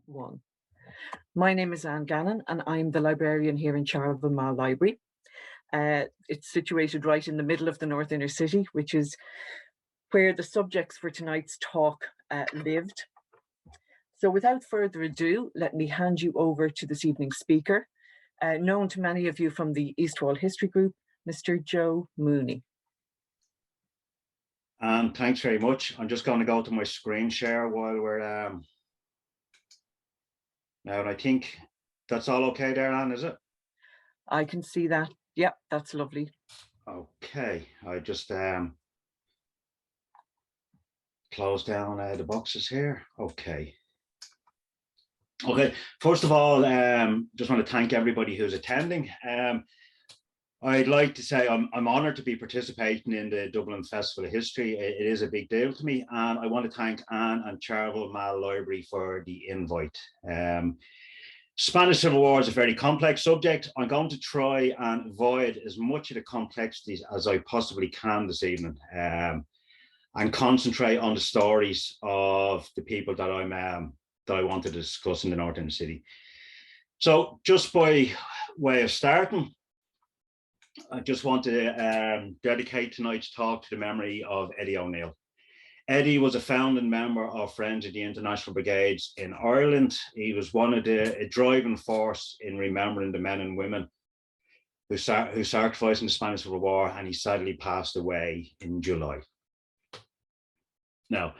One. My name is Anne Gannon and I'm the librarian here in Charleville Mall Library. It's situated right in the middle of the North Inner City, which is where the subjects for tonight's talk lived. So without further ado, let me hand you over to this evening's speaker, known to many of you from the East Wall History Group, Mr. Joe Mooney. And thanks very much. I'm just going to go to my screen share while we're now, and I think that's all okay there, Anne, is it? I can see that. Yep, that's lovely. Okay, I just close down the boxes here. Okay, first of all, just want to thank everybody who's attending. I'd like to say I'm honoured to be participating in the Dublin Festival of History. It is a big deal to me, and I want to thank Anne and Charleville Mall Library for the invite. Spanish Civil War is a very complex subject. I'm going to try and avoid as much of the complexities as I possibly can this evening, and concentrate on the stories of the people that I want to discuss in the North Inner City. So, just by way of starting, I just want to dedicate tonight's talk to the memory of Eddie O'Neill. Eddie was a founding member of Friends of the International Brigades in Ireland. He was one of the driving force in remembering the men and women who sacrificed in the Spanish Civil War, and he sadly passed away in July. Now,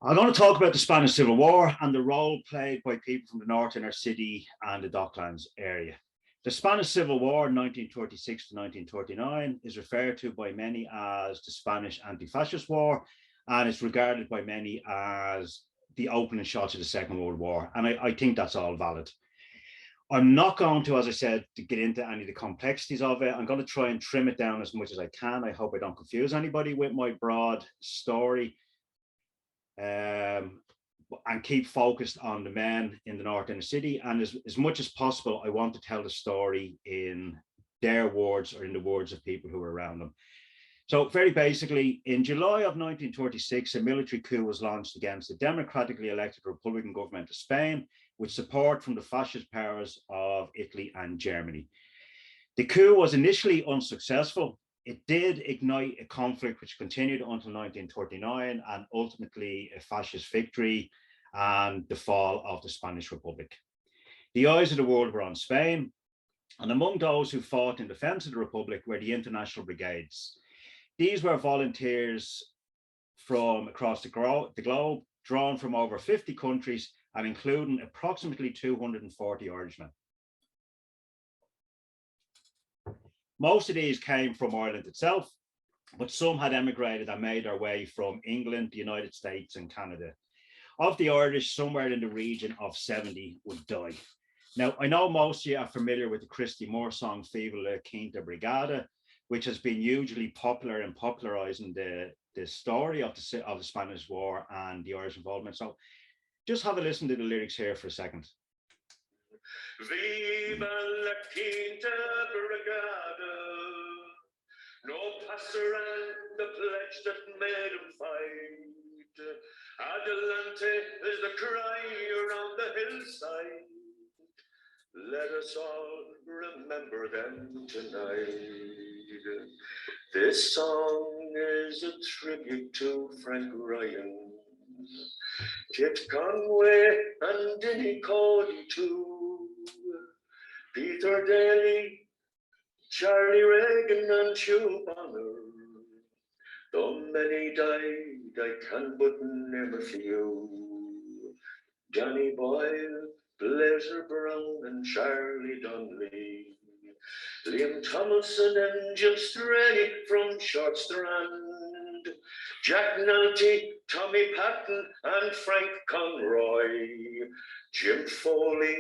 I'm going to talk about the Spanish Civil War and the role played by people from the North Inner City and the Docklands area. The Spanish Civil War, 1936 to 1939, is referred to by many as the Spanish Anti-Fascist War, and it's regarded by many as the opening shots of the Second World War. And I think that's all valid. I'm not going to, as I said, to get into any of the complexities of it. I'm going to try and trim it down as much as I can. I hope I don't confuse anybody with my broad story. And keep focused on the men in the North Inner City. And as much as possible, I want to tell the story in their words or in the words of people who were around them. So very basically, in July of 1936, a military coup was launched against the democratically elected Republican government of Spain, with support from the fascist powers of Italy and Germany. The coup was initially unsuccessful. It did ignite a conflict which continued until 1939 and ultimately a fascist victory and the fall of the Spanish Republic. The eyes of the world were on Spain, and among those who fought in defense of the Republic were the International Brigades. These were volunteers from across the globe, drawn from over 50 countries and including approximately 240 Irishmen. Most of these came from Ireland itself, but some had emigrated and made their way from England, the United States, and Canada. Of the Irish, somewhere in the region of 70 would die. Now, I know most of you are familiar with the Christy Moore song, Viva la Quinta Brigada, which has been hugely popular in popularizing the story of the Spanish War and the Irish involvement. So just have a listen to the lyrics here for a second. Viva la Quinta Brigada, no passerand, the pledge that made him fight. Adelante is the cry around the hillside. Let us all remember them tonight. This song is a tribute to Frank Ryan, Kit Conway and Dinny Coady too, Peter Daly, Charlie Reagan and Hugh Bonner. Though many died, I can but name a few. Johnny Boyle, Blazer Brown and Charlie Donnelly, Liam Thomason and Jim Stray from Short Strand, Jack Nalty, Tommy Patton and Frank Conroy, Jim Foley,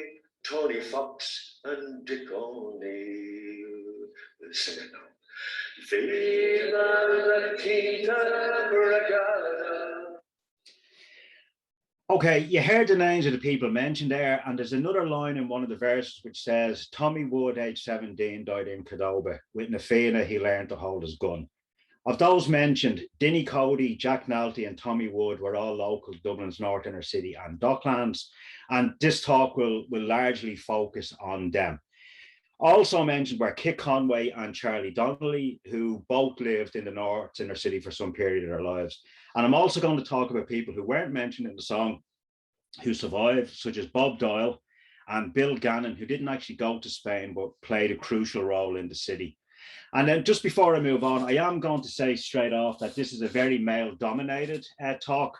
Tony Fox and Dick O'Neill. Sing it now. Viva la Quinta Brigada. Okay, you heard the names of the people mentioned there, and there's another line in one of the verses which says, Tommy Wood, age 17, died in Cordoba. With Nafina, he learned to hold his gun. Of those mentioned, Dinny Coady, Jack Nalty and Tommy Wood were all local to Dublin's North Inner City and Docklands, and this talk will largely focus on them. Also mentioned were Kit Conway and Charlie Donnelly, who both lived in the North Inner City for some period of their lives. And I'm also going to talk about people who weren't mentioned in the song who survived, such as Bob Doyle and Bill Gannon, who didn't actually go to Spain, but played a crucial role in the city. And then just before I move on, I am going to say straight off that this is a very male-dominated talk.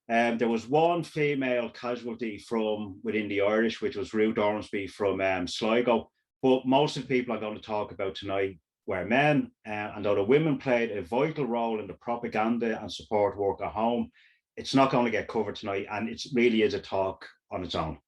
There was one female casualty from within the Irish, which was Ruth Ormsby from Sligo. But most of the people I'm going to talk about tonight were men. And though the women played a vital role in the propaganda and support work at home, it's not going to get covered tonight. And it really is a talk on its own.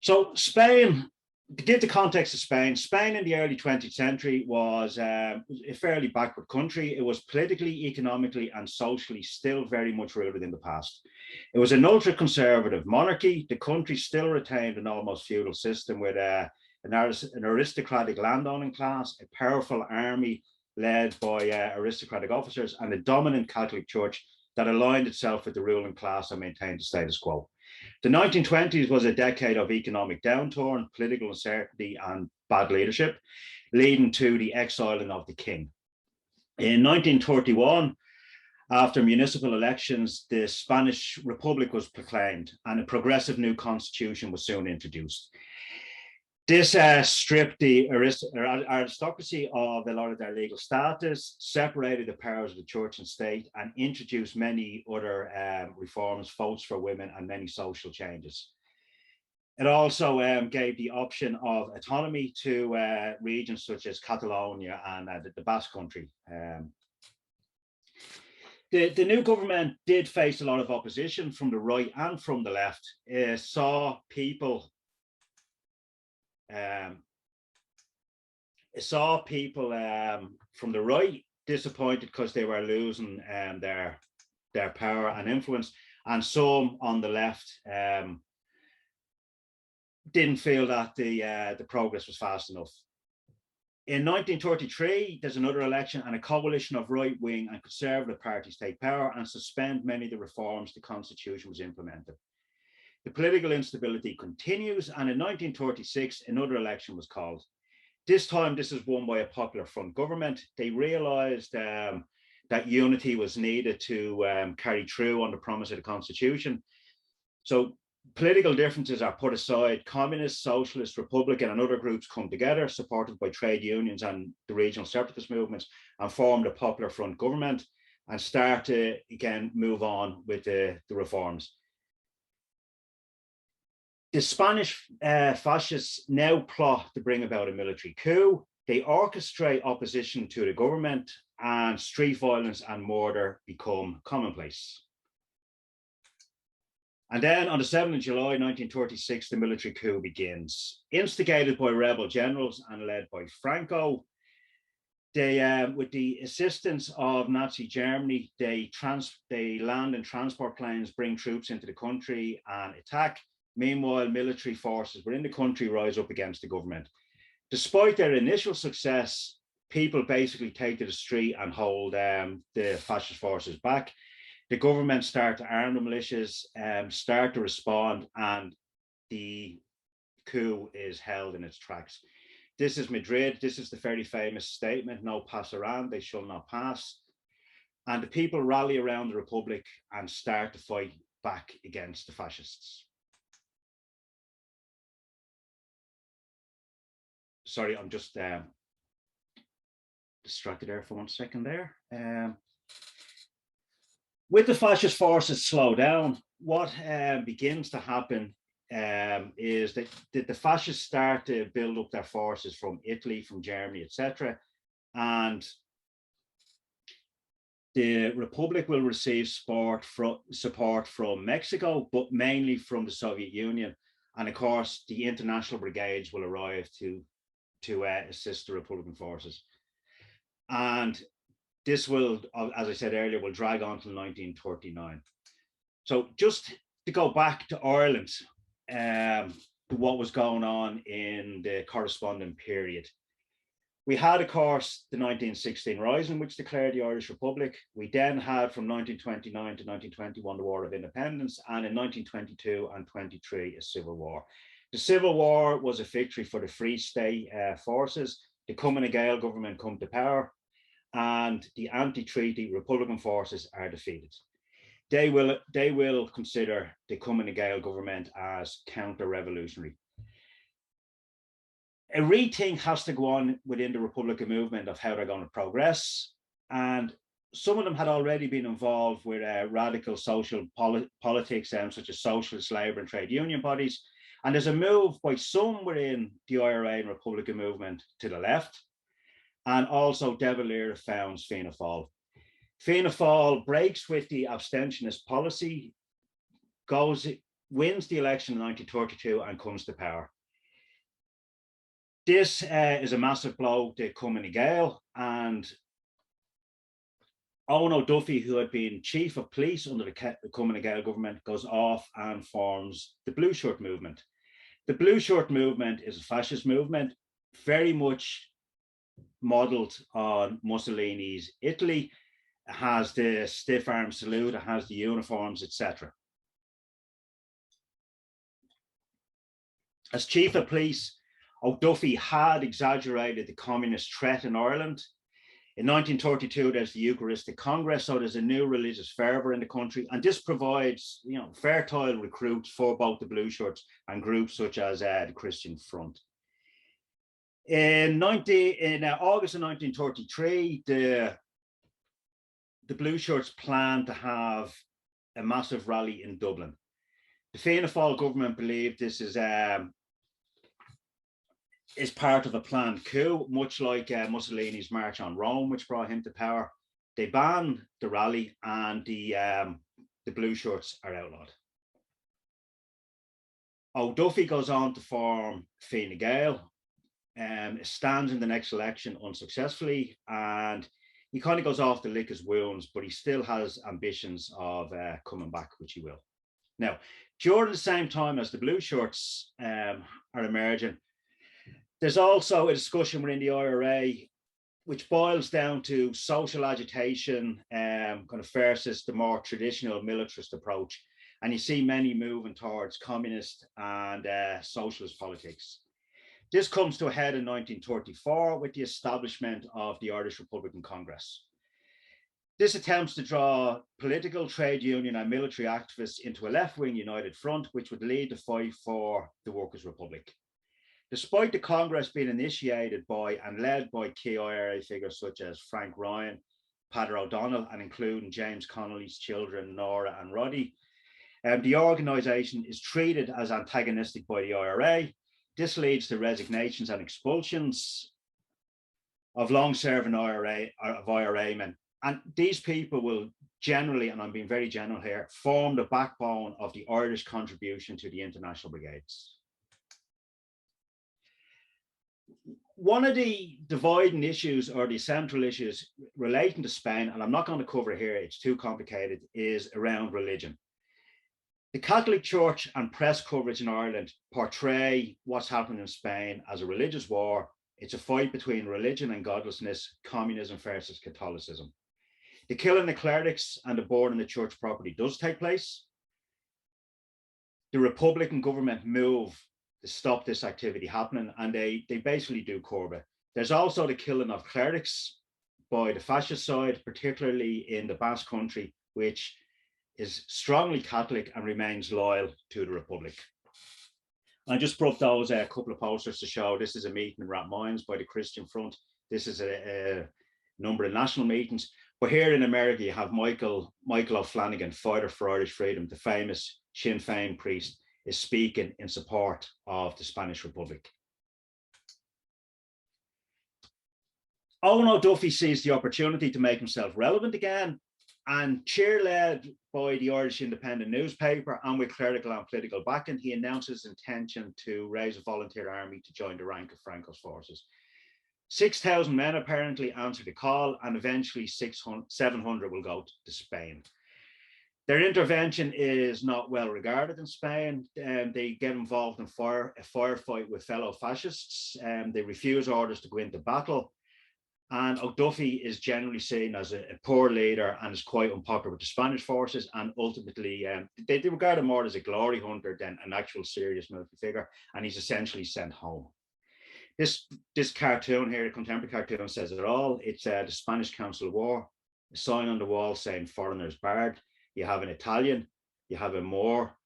So Spain, to give the context of Spain, Spain in the early 20th century was a fairly backward country. It was politically, economically, and socially still very much rooted in the past. It was an ultra-conservative monarchy. The country still retained an almost feudal system with an aristocratic landowning class, a powerful army led by aristocratic officers, and a dominant Catholic Church that aligned itself with the ruling class and maintained the status quo. The 1920s was a decade of economic downturn, political uncertainty, and bad leadership, leading to the exiling of the king. In 1931, after municipal elections, the Spanish Republic was proclaimed and a progressive new constitution was soon introduced. This stripped the aristocracy of a lot of their legal status, separated the powers of the church and state, and introduced many other reforms, votes for women, and many social changes. It also gave the option of autonomy to regions such as Catalonia and the Basque Country. The new government did face a lot of opposition from the right and from the left. It saw people from the right disappointed because they were losing their power and influence, and some on the left didn't feel that the progress was fast enough. In 1933, there's another election, and a coalition of right-wing and conservative parties take power and suspend many of the reforms the constitution was implemented. The political instability continues, and in 1936, another election was called. This time, this is won by a Popular Front government. They realized that unity was needed to carry through on the promise of the constitution. So political differences are put aside. Communist, socialist, Republican, and other groups come together, supported by trade unions and the regional separatist movements, and form the Popular Front government and start to, again, move on with the reforms. The Spanish fascists now plot to bring about a military coup. They orchestrate opposition to the government, and street violence and murder become commonplace. And then on the 7th of July, 1936, the military coup begins. Instigated by rebel generals and led by Franco, they, with the assistance of Nazi Germany, they land in transport planes, bring troops into the country and attack. Meanwhile, military forces within the country rise up against the government. Despite their initial success, people basically take to the street and hold the fascist forces back. The government start to arm the militias, start to respond, and the coup is held in its tracks. This is Madrid. This is the very famous statement, "No pasarán, they shall not pass." And the people rally around the Republic and start to fight back against the fascists. Sorry, I'm just distracted there for 1 second there. With the fascist forces slow down, what begins to happen is that the fascists start to build up their forces from Italy, from Germany, etc. And the Republic will receive support from Mexico, but mainly from the Soviet Union. And of course, the International Brigades will arrive to assist the Republican forces. And this will, as I said earlier, will drag on till 1939. So just to go back to Ireland, what was going on in the corresponding period. We had, of course, the 1916 Rising, which declared the Irish Republic. We then had, from 1929 to 1921, the War of Independence, and in 1922 and 23, a civil war. The Civil War was a victory for the Free State forces. The Cumann Gael government come to power, and the anti-treaty Republican forces are defeated. They will consider the Cumann Gael government as counter-revolutionary. A rethink has to go on within the Republican movement of how they're going to progress. And some of them had already been involved with radical social politics, such as socialist, labour and trade union bodies. And there's a move by some within the IRA and Republican movement to the left. And also De Valera founds Fianna Fáil. Fianna Fáil breaks with the abstentionist policy, wins the election in 1932 and comes to power. This is a massive blow to Cumann Gael, and Owen O'Duffy, who had been chief of police under the Cumann Gael government, goes off and forms the Blue Shirt movement. The Blue Shirt movement is a fascist movement, very much modelled on Mussolini's Italy. It has the stiff arm salute, it has the uniforms, etc. As chief of police, O'Duffy had exaggerated the communist threat in Ireland. In 1932, there's the Eucharistic Congress, so there's a new religious fervour in the country, and this provides, fertile recruits for both the Blue Shirts and groups such as the Christian Front. In August of 1933, the Blue Shirts planned to have a massive rally in Dublin. The Fianna Fáil government believed this is part of a planned coup, much like Mussolini's March on Rome, which brought him to power. They ban the rally, and the Blue Shirts are outlawed. O'Duffy goes on to form Fine Gael, stands in the next election unsuccessfully, and he kind of goes off to lick his wounds, but he still has ambitions of coming back, which he will. Now, during the same time as the Blue Shirts are emerging, there's also a discussion within the IRA, which boils down to social agitation, kind of versus the more traditional militarist approach. And you see many moving towards communist and socialist politics. This comes to a head in 1934 with the establishment of the Irish Republican Congress. This attempts to draw political, trade union and military activists into a left-wing united front, which would lead the fight for the Workers' Republic. Despite the Congress being initiated by and led by key IRA figures such as Frank Ryan, Peadar O'Donnell, and including James Connolly's children, Nora and Roddy, the organisation is treated as antagonistic by the IRA. This leads to resignations and expulsions of long-serving IRA men. And these people will generally, and I'm being very general here, form the backbone of the Irish contribution to the International Brigades. One of the dividing issues, or the central issues relating to Spain, and I'm not going to cover it here, it's too complicated, is around religion. The Catholic Church and press coverage in Ireland portray what's happening in Spain as a religious war. It's a fight between religion and godlessness, communism versus Catholicism. The killing of clerics and the burning of church property does take place. The Republican government move to stop this activity happening, and they basically do curb it. There's also the killing of clerics by the fascist side, particularly in the Basque Country, which is strongly Catholic and remains loyal to the Republic. I just brought those a couple of posters to show this is a meeting in Rathmines by the Christian Front. This is a number of national meetings. But here in America, you have Michael O'Flanagan, fighter for Irish freedom, the famous Sinn Féin priest, is speaking in support of the Spanish Republic. Owen O'Duffy sees the opportunity to make himself relevant again, and cheer-led by the Irish Independent newspaper and with clerical and political backing, he announces his intention to raise a volunteer army to join the rank of Franco's forces. 6,000 men apparently answer the call, and eventually 700 will go to Spain. Their intervention is not well regarded in Spain. They get involved in a firefight with fellow fascists. They refuse orders to go into battle. And O'Duffy is generally seen as a poor leader and is quite unpopular with the Spanish forces. And ultimately, they regard him more as a glory hunter than an actual serious military figure. And he's essentially sent home. This cartoon here, the contemporary cartoon, says it all. It's the Spanish Council of War, a sign on the wall saying foreigners barred. You have an Italian, you have a Moor,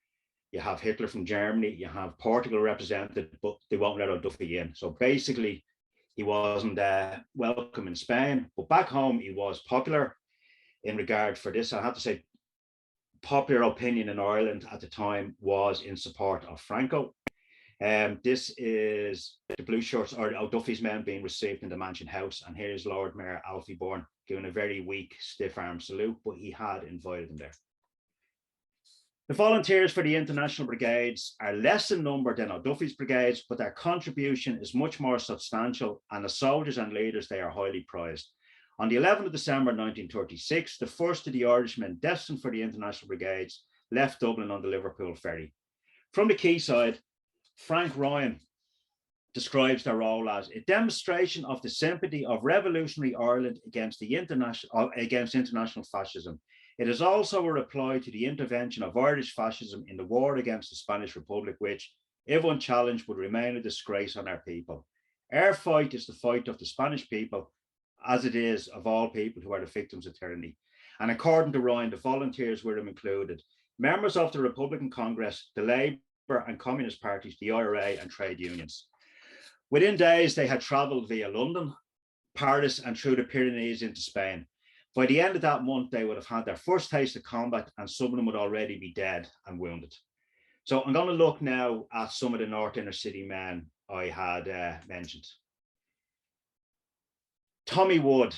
you have Hitler from Germany, you have Portugal represented, but they won't let O'Duffy in. So basically, he wasn't welcome in Spain, but back home he was popular in regard for this. I have to say, popular opinion in Ireland at the time was in support of Franco. This is the blue shirts or O'Duffy's men being received in the Mansion House, and here's Lord Mayor Alfie Bourne giving a very weak, stiff-arm salute, but he had invited them there. The volunteers for the International Brigades are less in number than O'Duffy's brigades, but their contribution is much more substantial, and as soldiers and leaders, they are highly prized. On the 11th of December 1936, the first of the Irishmen destined for the International Brigades left Dublin on the Liverpool ferry. From the quayside, Frank Ryan describes their role as a demonstration of the sympathy of revolutionary Ireland against international fascism. It is also a reply to the intervention of Irish fascism in the war against the Spanish Republic, which, if unchallenged, would remain a disgrace on our people. Our fight is the fight of the Spanish people, as it is of all people who are the victims of tyranny. And according to Ryan, the volunteers were included members of the Republican Congress, the Labour and Communist parties, the IRA and trade unions. Within days, they had travelled via London, Paris and through the Pyrenees into Spain. By the end of that month, they would have had their first taste of combat, and some of them would already be dead and wounded. So I'm going to look now at some of the North Inner City men I had mentioned. Tommy Wood.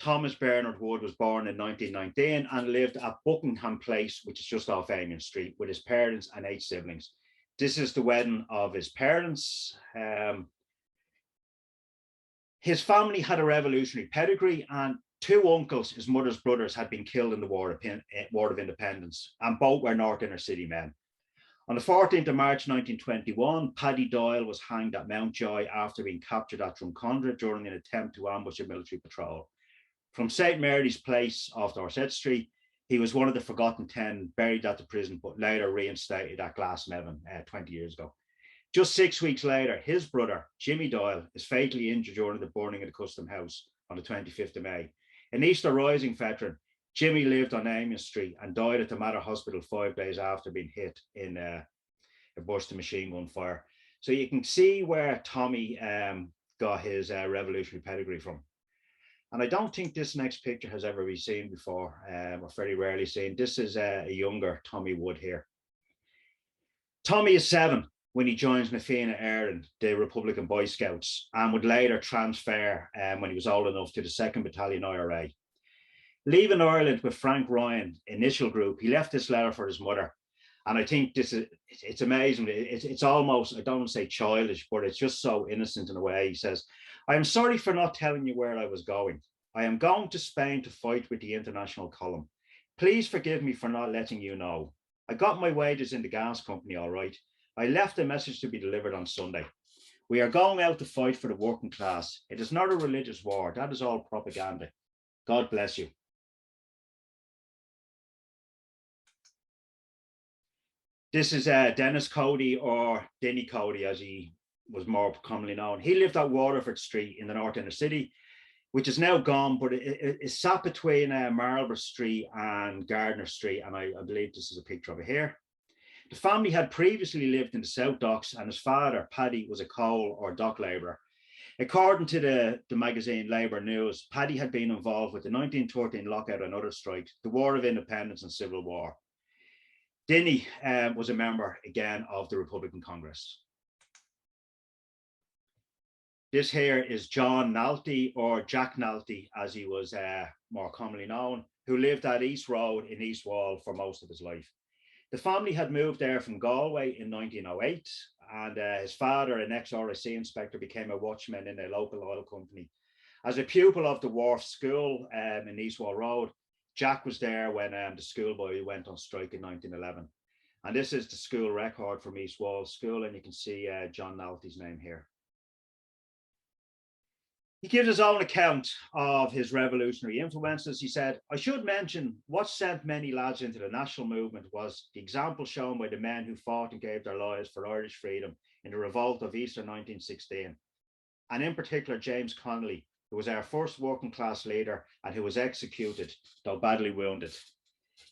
Thomas Bernard Wood was born in 1919 and lived at Buckingham Place, which is just off Amiens Street, with his parents and 8 siblings. This is the wedding of his parents. His family had a revolutionary pedigree, and 2 uncles, his mother's brothers, had been killed in the War of Independence, and both were North Inner City men. On the 14th of March 1921, Paddy Doyle was hanged at Mountjoy after being captured at Drumcondra during an attempt to ambush a military patrol. From St. Mary's Place off Dorset Street, he was one of the forgotten 10 buried at the prison, but later reinstated at Glasnevin 20 years ago. Just 6 weeks later, his brother, Jimmy Doyle, is fatally injured during the burning of the Custom House on the 25th of May. An Easter Rising veteran, Jimmy lived on Amiens Street and died at the Mater Hospital 5 days after being hit in a burst of machine gun fire. So you can see where Tommy got his revolutionary pedigree from. And I don't think this next picture has ever been seen before, or very rarely seen. This is a younger Tommy Wood here. Tommy is 7 when he joins Mafina Éireann, the Republican Boy Scouts, and would later transfer when he was old enough to the 2nd Battalion IRA. Leaving Ireland with Frank Ryan, initial group, he left this letter for his mother. And I think it's amazing. It's almost, I don't want to say childish, but it's just so innocent in a way. He says, "I am sorry for not telling you where I was going. I am going to Spain to fight with the International Column. Please forgive me for not letting you know. I got my wages in the gas company, all right. I left a message to be delivered on Sunday. We are going out to fight for the working class. It is not a religious war. That is all propaganda. God bless you." This is Denis Cody, or Dinny Coady, as he was more commonly known. He lived at Waterford Street in the North Inner City, which is now gone, but it sat between Marlborough Street and Gardner Street, and I believe this is a picture of it here. The family had previously lived in the South Docks, and his father, Paddy, was a coal or dock labourer. According to the magazine Labour News, Paddy had been involved with the 1913 lockout and other strikes, the War of Independence and Civil War. Dinny was a member, again, of the Republican Congress. This here is John Nalty, or Jack Nalty, as he was more commonly known, who lived at East Road in East Wall for most of his life. The family had moved there from Galway in 1908, and his father, an ex-RIC inspector, became a watchman in a local oil company. As a pupil of the Wharf School in East Wall Road, Jack was there when the schoolboy went on strike in 1911. And this is the school record from East Wall School, and you can see John Nalty's name here. He gives his own account of his revolutionary influences. He said, I should mention what sent many lads into the national movement was the example shown by the men who fought and gave their lives for Irish freedom in the revolt of Easter 1916. And in particular, James Connolly, who was our first working class leader and who was executed, though badly wounded.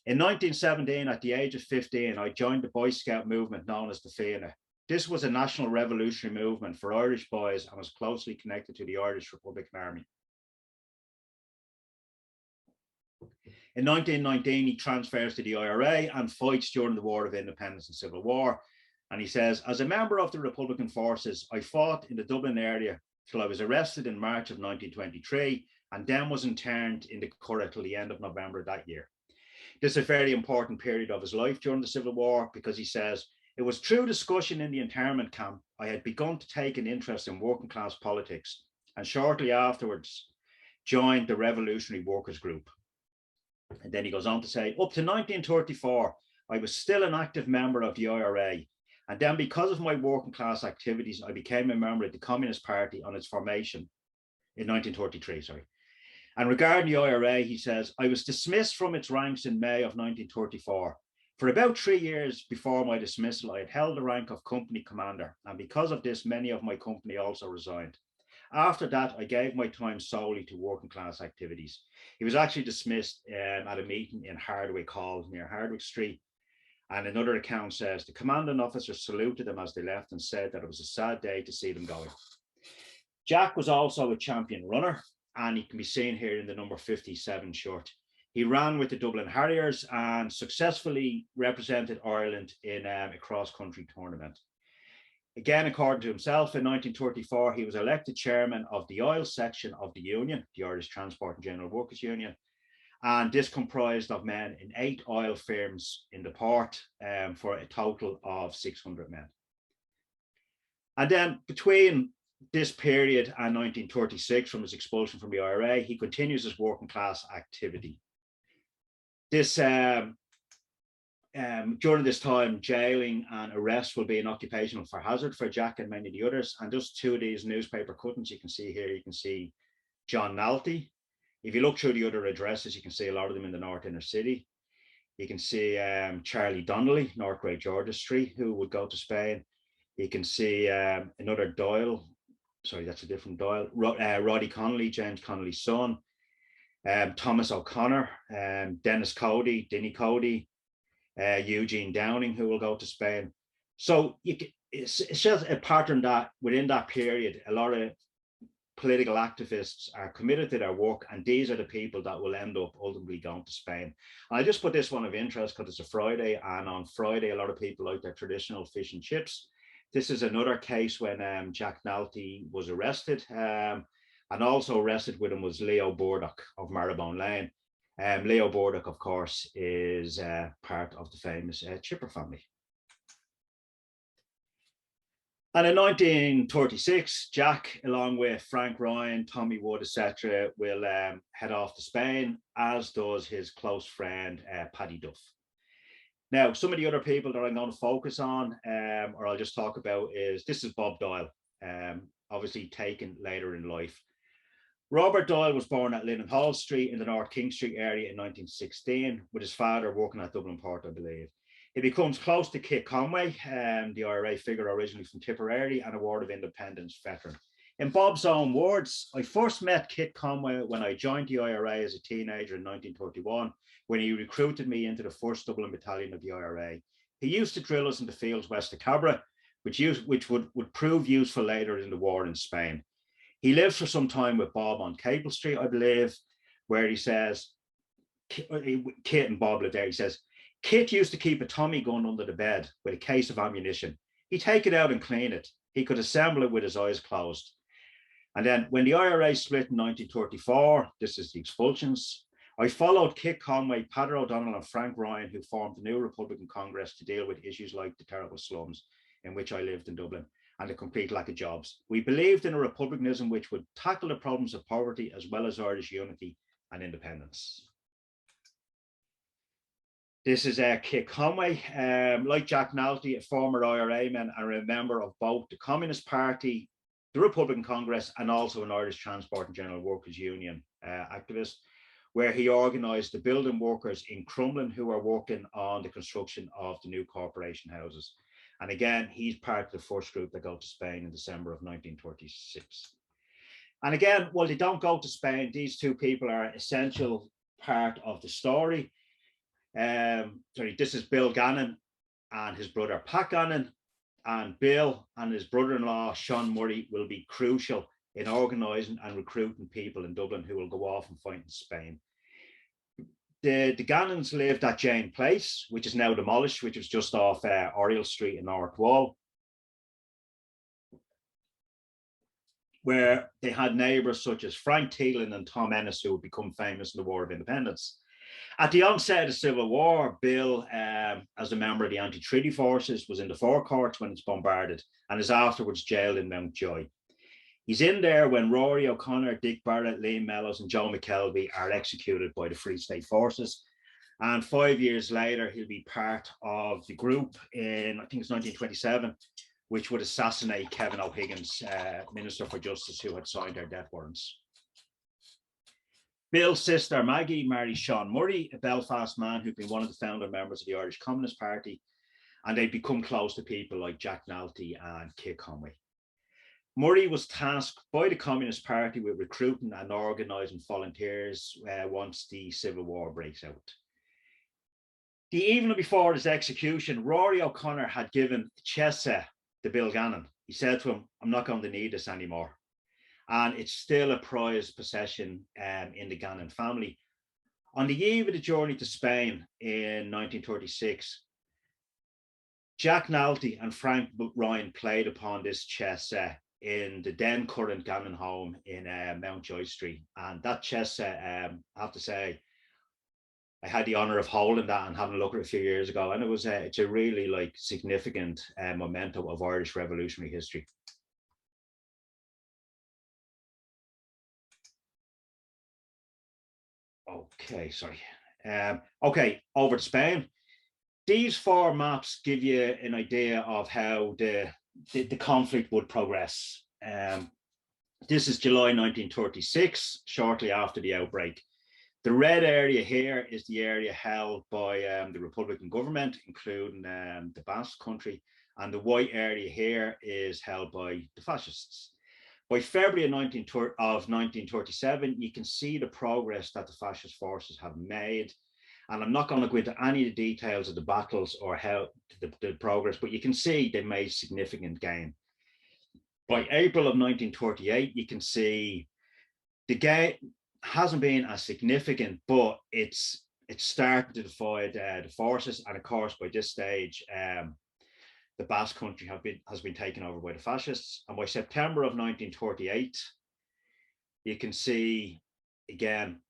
In 1917, at the age of 15, I joined the Boy Scout movement known as the Fianna. This was a national revolutionary movement for Irish boys and was closely connected to the Irish Republican Army. In 1919, he transfers to the IRA and fights during the War of Independence and Civil War. And he says, as a member of the Republican forces, I fought in the Dublin area till I was arrested in March of 1923 and then was interned in the Curragh till the end of November that year. This is a very important period of his life during the Civil War because he says, it was through discussion in the internment camp I had begun to take an interest in working class politics and shortly afterwards joined the Revolutionary Workers Group. And then he goes on to say, up to 1934, I was still an active member of the IRA. And then because of my working class activities, I became a member of the Communist Party on its formation in 1933, sorry. And regarding the IRA, he says, I was dismissed from its ranks in May of 1934. For about 3 years before my dismissal, I had held the rank of company commander. And because of this, many of my company also resigned. After that, I gave my time solely to working class activities. He was actually dismissed at a meeting in Hardwick Hall near Hardwick Street. And another account says the commanding officer saluted them as they left and said that it was a sad day to see them going. Jack was also a champion runner, and he can be seen here in the number 57 shirt. He ran with the Dublin Harriers and successfully represented Ireland in a cross-country tournament. Again, according to himself, in 1934, he was elected chairman of the oil section of the union, the Irish Transport and General Workers Union. And this comprised of men in 8 oil firms in the port for a total of 600 men. And then between this period and 1936, from his expulsion from the IRA, he continues his working class activity. This during this time, jailing and arrest will be an occupational for hazard for Jack and many of the others. And just 2 of these newspaper cuttings you can see here, you can see John Nalty. If you look through the other addresses, you can see a lot of them in the North Inner City. You can see Charlie Donnelly, North Great Georgia Street, who would go to Spain. You can see another Doyle. Sorry, that's a different Doyle. Roddy Connolly, James Connolly's son. Thomas O'Connor, Denis Cody, Dinny Coady, Eugene Downing, who will go to Spain. So it's just a pattern that within that period, a lot of political activists are committed to their work, and these are the people that will end up ultimately going to Spain. And I just put this one of interest because it's a Friday, and on Friday, a lot of people like their traditional fish and chips. This is another case when Jack Nalty was arrested. And also arrested with him was Leo Burdock of Marrowbone Lane. Leo Burdock, of course, is part of the famous Chipper family. And in 1936, Jack, along with Frank Ryan, Tommy Wood, etc., will head off to Spain, as does his close friend, Paddy Duff. Now, some of the other people that I'm going to focus on, or I'll just talk about, this is Bob Doyle, obviously taken later in life. Robert Doyle was born at Linnenhall Street in the North King Street area in 1916, with his father working at Dublin Port, I believe. He becomes close to Kit Conway, the IRA figure originally from Tipperary and a War of Independence veteran. In Bob's own words, I first met Kit Conway when I joined the IRA as a teenager in 1931, when he recruited me into the 1st Dublin Battalion of the IRA. He used to drill us in the fields west of Cabra, which would prove useful later in the war in Spain. He lived for some time with Bob on Cable Street, I believe, where he says, Kit and Bob lived there. He says, Kit used to keep a Tommy gun under the bed with a case of ammunition. He'd take it out and clean it. He could assemble it with his eyes closed. And then when the IRA split in 1934, this is the expulsions, I followed Kit Conway, Padder O'Donnell and Frank Ryan, who formed the new Republican Congress to deal with issues like the terrible slums in which I lived in Dublin and the complete lack of jobs. We believed in a republicanism which would tackle the problems of poverty as well as Irish unity and independence. This is Kit Conway. Like Jack Nalty, a former IRA man and a member of both the Communist Party, the Republican Congress, and also an Irish Transport and General Workers Union activist, where he organised the building workers in Crumlin who are working on the construction of the new corporation houses. And again, he's part of the first group that go to Spain in December of 1936. And again, while they don't go to Spain, these two people are an essential part of the story. This is Bill Gannon and his brother Pat Gannon, and Bill and his brother-in-law Sean Murray will be crucial in organising and recruiting people in Dublin who will go off and fight in Spain. The Gannons lived at Jane Place, which is now demolished, which was just off Oriel Street in North Wall, where they had neighbours such as Frank Thielen and Tom Ennis, who would become famous in the War of Independence. At the onset of the Civil War, Bill, as a member of the anti-treaty forces, was in the forecourts when it's bombarded and is afterwards jailed in Mountjoy. He's in there when Rory O'Connor, Dick Barrett, Liam Mellows and Joe McKelvey are executed by the Free State forces. And 5 years later, he'll be part of the group in, I think it's 1927, which would assassinate Kevin O'Higgins, Minister for Justice, who had signed their death warrants. Bill's sister Maggie marries Sean Murray, a Belfast man who'd been one of the founder members of the Irish Communist Party, and they'd become close to people like Jack Nalty and Kit Conway. Murray was tasked by the Communist Party with recruiting and organising volunteers once the Civil War breaks out. The evening before his execution, Rory O'Connor had given a chess set to Bill Gannon. He said to him, "I'm not going to need this anymore." And it's still a prized possession in the Gannon family. On the eve of the journey to Spain in 1936, Jack Nalty and Frank Ryan played upon this chess set in the then current Gannon home in Mountjoy Street. And that chess set, I have to say, I had the honor of holding that and having a look at it a few years ago. And it was it's a really significant memento of Irish revolutionary history. Okay, sorry. Okay, over to Spain. These four maps give you an idea of how the conflict would progress. This is July 1936, shortly after the outbreak. The red area here is the area held by the Republican government, including the Basque Country, and the white area here is held by the fascists. By February of 1937, you can see the progress that the fascist forces have made. And I'm not going to go into any of the details of the battles or how the progress, but you can see they made significant gain. By April of 1938, you can see the gain hasn't been as significant, but it's starting to defy the forces. And of course, by this stage, the Basque Country has been taken over by the fascists. And by September of 1938, you can see, again,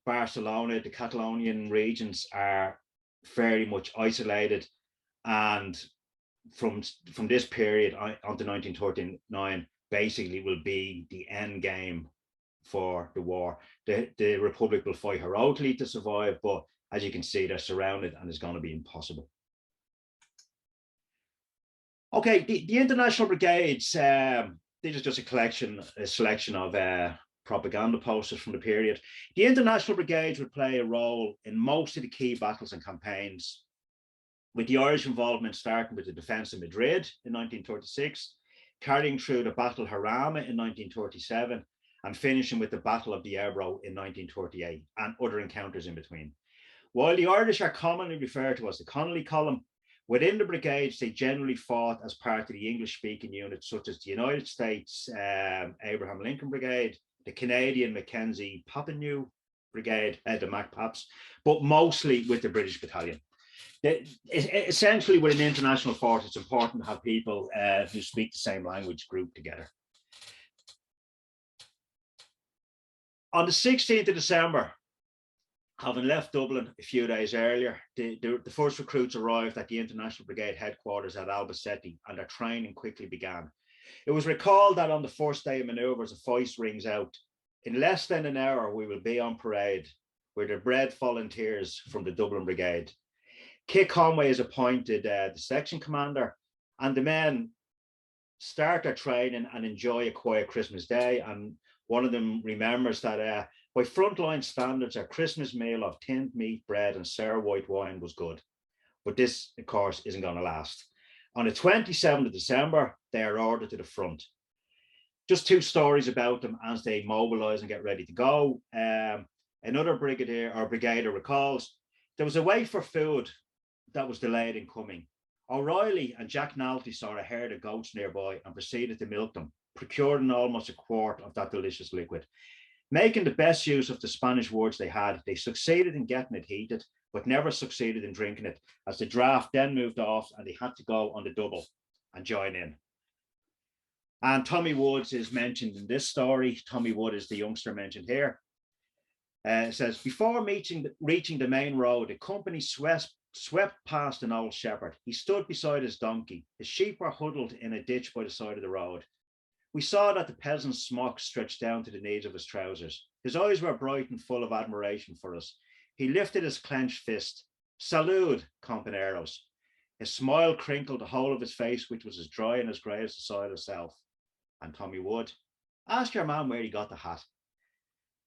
Barcelona, the Catalonian regions are very much isolated. And from this period on to 1939, basically will be the end game for the war. The Republic will fight heroically to survive, but as you can see, they're surrounded and it's going to be impossible. Okay, the International Brigades, this is just a selection of propaganda posters from the period. The International Brigades would play a role in most of the key battles and campaigns, with the Irish involvement starting with the defence of Madrid in 1936, carrying through the Battle of Jarama in 1937, and finishing with the Battle of the Ebro in 1938, and other encounters in between. While the Irish are commonly referred to as the Connolly Column, within the brigades, they generally fought as part of the English-speaking units, such as the United States Abraham Lincoln Brigade, the Canadian Mackenzie Papineau Brigade, the MacPaps, but mostly with the British Battalion. Essentially, with an international force, it's important to have people who speak the same language grouped together. On the 16th of December, having left Dublin a few days earlier, the first recruits arrived at the International Brigade headquarters at Albacete, and their training quickly began. It was recalled that on the first day of manoeuvres, a voice rings out, "In less than an hour, we will be on parade. We're the bred volunteers from the Dublin Brigade." Kit Conway is appointed the section commander, and the men start their training and enjoy a quiet Christmas day. And one of them remembers that by frontline standards, our Christmas meal of tinned meat, bread, and sour white wine was good. But this, of course, isn't going to last. On the 27th of December, they are ordered to the front. Just two stories about them as they mobilise and get ready to go. Another brigadier recalls, there was a wait for food that was delayed in coming. O'Reilly and Jack Nalty saw a herd of goats nearby and proceeded to milk them, procuring almost a quart of that delicious liquid. Making the best use of the Spanish words they had, they succeeded in getting it heated, but never succeeded in drinking it, as the draft then moved off and they had to go on the double and join in. And Tommy Woods is mentioned in this story. Tommy Wood is the youngster mentioned here. It says, before reaching the main road, the company swept past an old shepherd. He stood beside his donkey. His sheep were huddled in a ditch by the side of the road. We saw that the peasant's smock stretched down to the knees of his trousers. His eyes were bright and full of admiration for us. He lifted his clenched fist. Salud, companeros. His smile crinkled the whole of his face, which was as dry and as grey as the soil itself. And Tommy Wood, ask your man where he got the hat.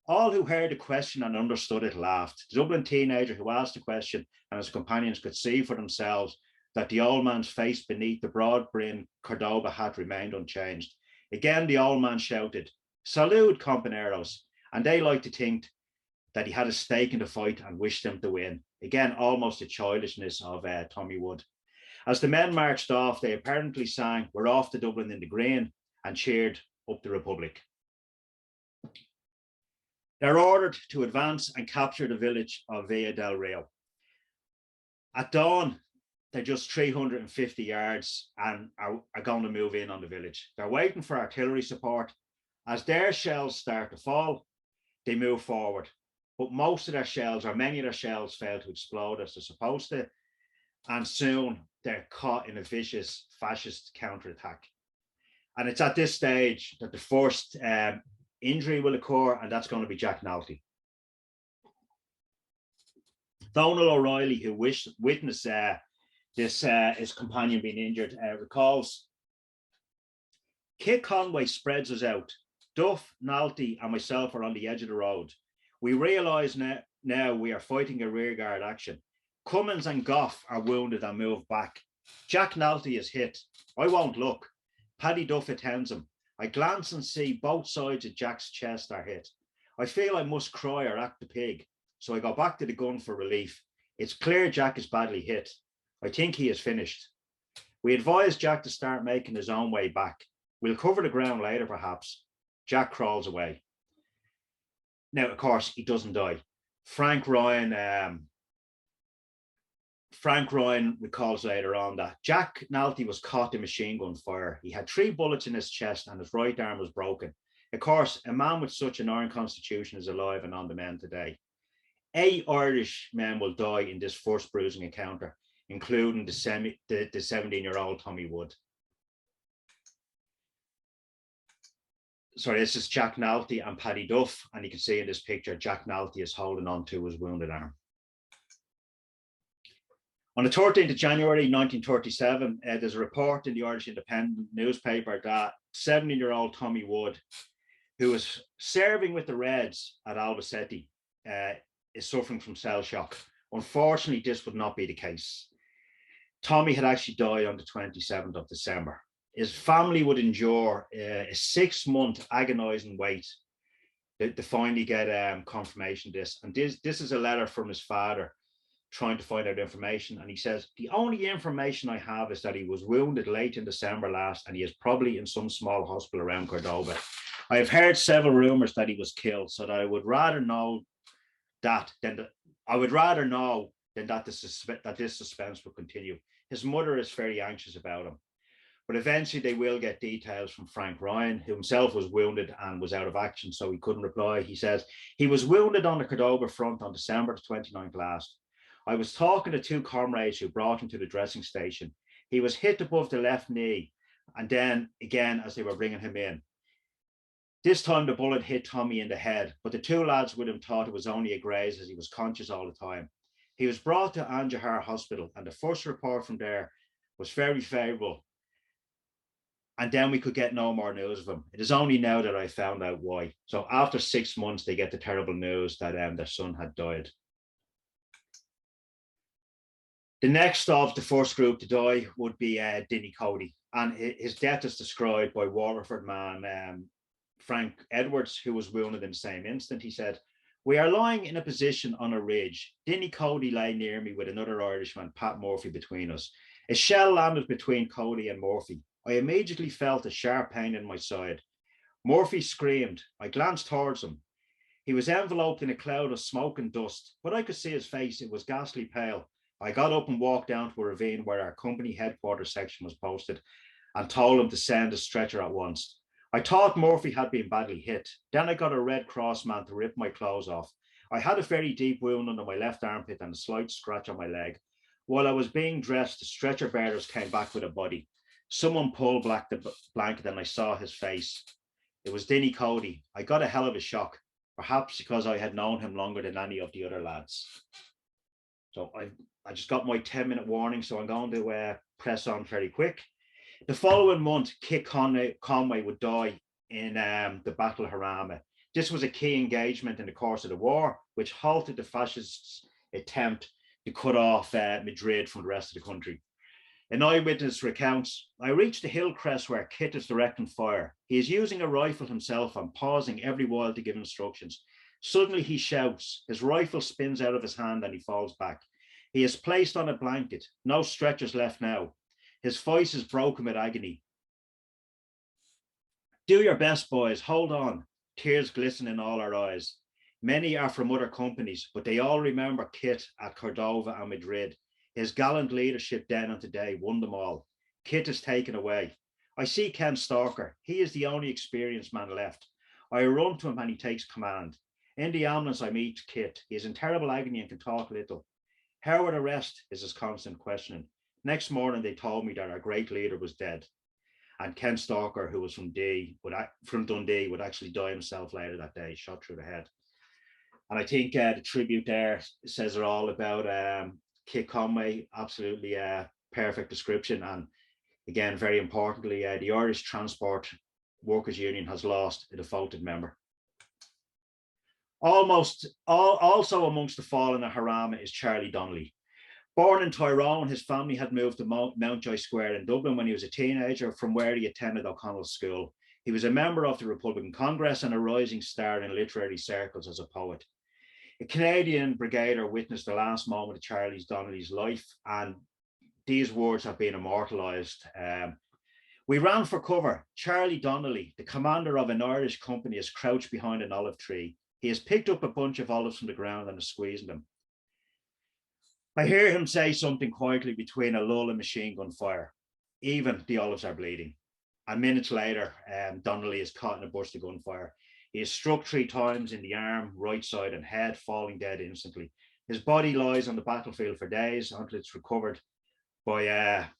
All who heard the question and understood it laughed. The Dublin teenager who asked the question and his companions could see for themselves that the old man's face beneath the broad-brimmed Cordoba hat remained unchanged. Again, the old man shouted, Salud, companeros, and they liked to think that he had a stake in the fight and wished them to win. Again, almost the childishness of Tommy Wood. As the men marched off, they apparently sang, we're off to Dublin in the green, and cheered up the Republic. They're ordered to advance and capture the village of Villa del Rio. At dawn, they're just 350 yards and are going to move in on the village. They're waiting for artillery support. As their shells start to fall, they move forward. But most of their shells, or many of their shells, fail to explode as they're supposed to. And soon they're caught in a vicious fascist counterattack. And it's at this stage that the first injury will occur, and that's going to be Jack Nalty. Donald O'Reilly, who witnessed his companion being injured, recalls, Kit Conway spreads us out. Duff, Nalty, and myself are on the edge of the road. We realise now we are fighting a rearguard action. Cummins and Goff are wounded and move back. Jack Nalty is hit. I won't look. Paddy Duff attends him. I glance and see both sides of Jack's chest are hit. I feel I must cry or act the pig, so I go back to the gun for relief. It's clear Jack is badly hit. I think he is finished. We advise Jack to start making his own way back. We'll cover the ground later, perhaps. Jack crawls away. Now, of course, he doesn't die. Frank Ryan recalls later on that Jack Nalty was caught in machine gun fire. He had 3 bullets in his chest and his right arm was broken. Of course, a man with such an iron constitution is alive and on the mend today. 8 Irish men will die in this first bruising encounter, including the 17-year-old Tommy Wood. Sorry, this is Jack Nalty and Paddy Duff, and you can see in this picture, Jack Nalty is holding on to his wounded arm. On the 13th of January 1937, there's a report in the Irish Independent newspaper that 17-year-old Tommy Wood, who was serving with the Reds at Albacete, is suffering from cell shock. Unfortunately, this would not be the case. Tommy had actually died on the 27th of December. His family would endure a 6-month agonizing wait to finally get confirmation of this. And this is a letter from his father trying to find out information. And he says, the only information I have is that he was wounded late in December last, and he is probably in some small hospital around Cordoba. I have heard several rumors that he was killed, so that I would rather know that than that this suspense will continue. His mother is very anxious about him. But eventually they will get details from Frank Ryan, who himself was wounded and was out of action, so he couldn't reply. He says, he was wounded on the Cordoba front on December the 29th last. I was talking to 2 comrades who brought him to the dressing station. He was hit above the left knee, and then again as they were bringing him in. This time the bullet hit Tommy in the head, but the 2 lads with him thought it was only a graze as he was conscious all the time. He was brought to Anjahar Hospital, and the first report from there was very favourable. And then we could get no more news of him. It is only now that I found out why. So after 6 months, they get the terrible news that their son had died. The next of the first group to die would be Dinny Coady. And his death is described by Waterford man Frank Edwards, who was wounded in the same instant. He said, "We are lying in a position on a ridge. Dinny Coady lay near me with another Irishman, Pat Murphy, between us. A shell landed between Coady and Murphy. I immediately felt a sharp pain in my side. Murphy screamed. I glanced towards him. He was enveloped in a cloud of smoke and dust, but I could see his face. It was ghastly pale. I got up and walked down to a ravine where our company headquarters section was posted and told him to send a stretcher at once. I thought Murphy had been badly hit. Then I got a Red Cross man to rip my clothes off. I had a very deep wound under my left armpit and a slight scratch on my leg. While I was being dressed, the stretcher bearers came back with a body. Someone pulled back the blanket and I saw his face. It was Dinny Coady. I got a hell of a shock, perhaps because I had known him longer than any of the other lads." So I just got my 10-minute warning, so I'm going to press on very quick. The following month, Kit Conway would die in the Battle of Jarama. This was a key engagement in the course of the war, which halted the fascists' attempt to cut off Madrid from the rest of the country. An eyewitness recounts, "I reached the hill crest where Kit is directing fire. He is using a rifle himself and pausing every while to give instructions. Suddenly he shouts, his rifle spins out of his hand and he falls back. He is placed on a blanket, no stretchers left now. His voice is broken with agony. Do your best, boys, hold on." Tears glisten in all our eyes. Many are from other companies, but they all remember Kit at Cordova and Madrid. His gallant leadership then and today won them all. Kit is taken away. I see Ken Stalker. He is the only experienced man left. I run to him and he takes command. In the ambulance, I meet Kit. He is in terrible agony and can talk little. "How are the rest?" is his constant questioning. Next morning, they told me that our great leader was dead. And Ken Stalker, who was from Dundee, would actually die himself later that day, shot through the head. And I think the tribute there says it all about Kit Conway. Absolutely perfect description. And again, very importantly, the Irish Transport Workers Union has lost a devoted member. Also amongst the fallen at Jarama is Charlie Donnelly. Born in Tyrone, his family had moved to Mountjoy Square in Dublin when he was a teenager, from where he attended O'Connell School. He was a member of the Republican Congress and a rising star in literary circles as a poet. A Canadian brigadier witnessed the last moment of Charlie Donnelly's life, and these words have been immortalised. "We ran for cover. Charlie Donnelly, the commander of an Irish company, is crouched behind an olive tree. He has picked up a bunch of olives from the ground and is squeezing them. I hear him say something quietly between a lull and machine gun fire. Even the olives are bleeding. And minutes later, Donnelly is caught in a burst of gunfire. He is struck 3 times in the arm, right side and head, falling dead instantly. His body lies on the battlefield for days until it's recovered by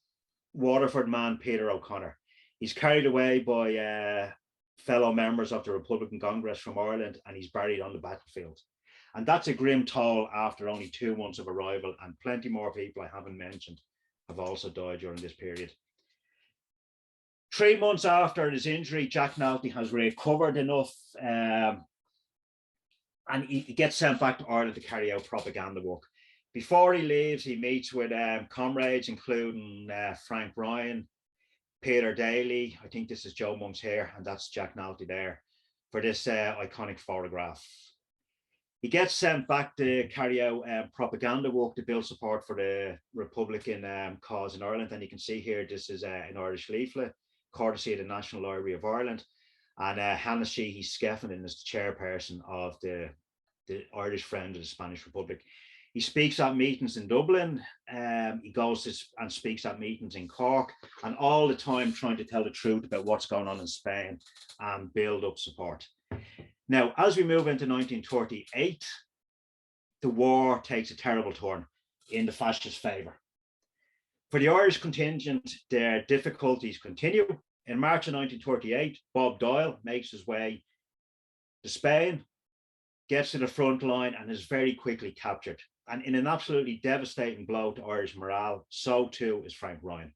Waterford man Peter O'Connor. He's carried away by fellow members of the Republican Congress from Ireland, and he's buried on the battlefield. And that's a grim toll after only 2 months of arrival, and plenty more people I haven't mentioned have also died during this period. 3 months after his injury, Jack Nalty has recovered enough and he gets sent back to Ireland to carry out propaganda work. Before he leaves, he meets with comrades, including Frank Ryan, Peter Daly. I think this is Joe Monk's hair, and that's Jack Nalty there, for this iconic photograph. He gets sent back to carry out propaganda work to build support for the Republican cause in Ireland. And you can see here, this is an Irish leaflet, courtesy of the National Library of Ireland. And Hannah Sheehy Skeffington is the chairperson of the Irish Friend of the Spanish Republic. He speaks at meetings in Dublin. He goes and speaks at meetings in Cork, and all the time trying to tell the truth about what's going on in Spain and build up support. Now, as we move into 1938, the war takes a terrible turn in the fascist favour. For the Irish contingent, their difficulties continue. In March of 1938, Bob Doyle makes his way to Spain, gets to the front line, and is very quickly captured. And in an absolutely devastating blow to Irish morale, so too is Frank Ryan.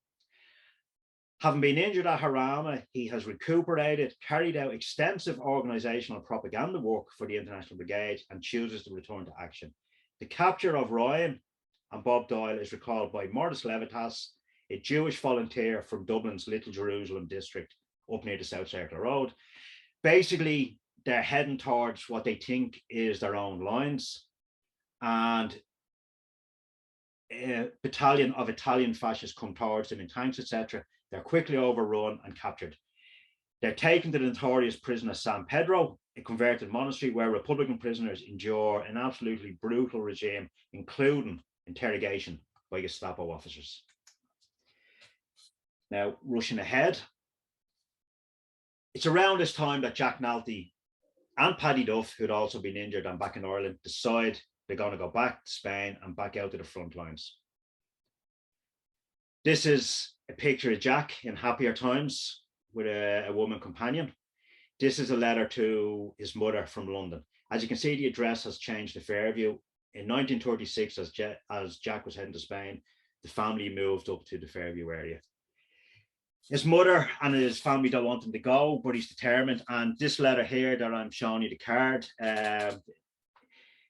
Having been injured at Harama, he has recuperated, carried out extensive organisational propaganda work for the International Brigade, and chooses to return to action. The capture of Ryan and Bob Doyle is recalled by Mortis Levitas, a Jewish volunteer from Dublin's Little Jerusalem district up near the South Circular Road. Basically, they're heading towards what they think is their own lines, and a battalion of Italian fascists come towards them in tanks, etc. They're quickly overrun and captured. They're taken to the notorious prison of San Pedro, a converted monastery where Republican prisoners endure an absolutely brutal regime, including interrogation by Gestapo officers. Now, rushing ahead, it's around this time that Jack Nalty and Paddy Duff, who'd also been injured and back in Ireland, decide they're going to go back to Spain and back out to the front lines. This is a picture of Jack in happier times with a woman companion. This is a letter to his mother from London. As you can see, the address has changed to Fairview. In 1936, as Jack was heading to Spain, the family moved up to the Fairview area. His mother and his family don't want him to go, but he's determined. And this letter here that I'm showing you, the card,